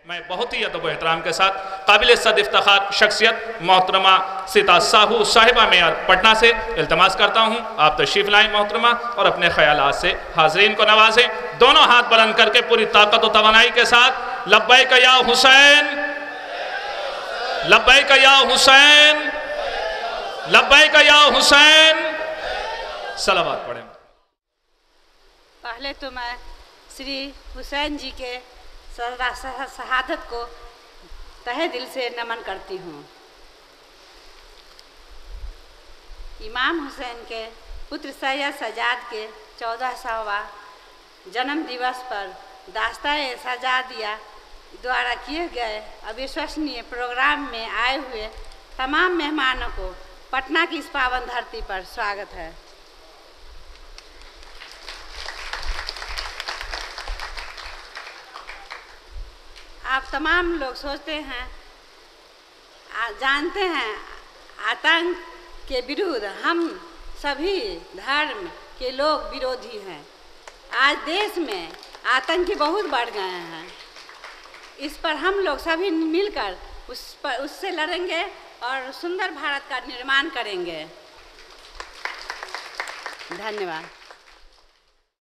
मैं बहुत ही अदब एहतराम के साथ काबिल सद इफ्तिखार शख्सियत मोहतरमा सीता साहू साहिबा मेयर पटना से इल्तमास करता हूँ आप तशरीफ़ लाएँ मोहतरमा और अपने ख्यालात से हाज़रीन को नवाजें। दोनों हाथ बुलंद करके पूरी ताकत और तवानाई के साथ लब्बैक या हुसैन, लब्बैक या हुसैन, लब्बैक या हुसैन। सलावत पढ़ें। पहले तो मैं श्री हुसैन जी के शहादत को तहे दिल से नमन करती हूँ। इमाम हुसैन के पुत्र सैयद सजाद के 1400वां जन्म दिवस पर दास्ताए सजादिया द्वारा किए गए अविश्वसनीय प्रोग्राम में आए हुए तमाम मेहमानों को पटना की इस पावन धरती पर स्वागत है। आप तमाम लोग सोचते हैं, जानते हैं, आतंक के विरुद्ध हम सभी धर्म के लोग विरोधी हैं। आज देश में आतंकी बहुत बढ़ गए हैं। इस पर हम लोग सभी मिलकर उससे लड़ेंगे और सुंदर भारत का निर्माण करेंगे। धन्यवाद।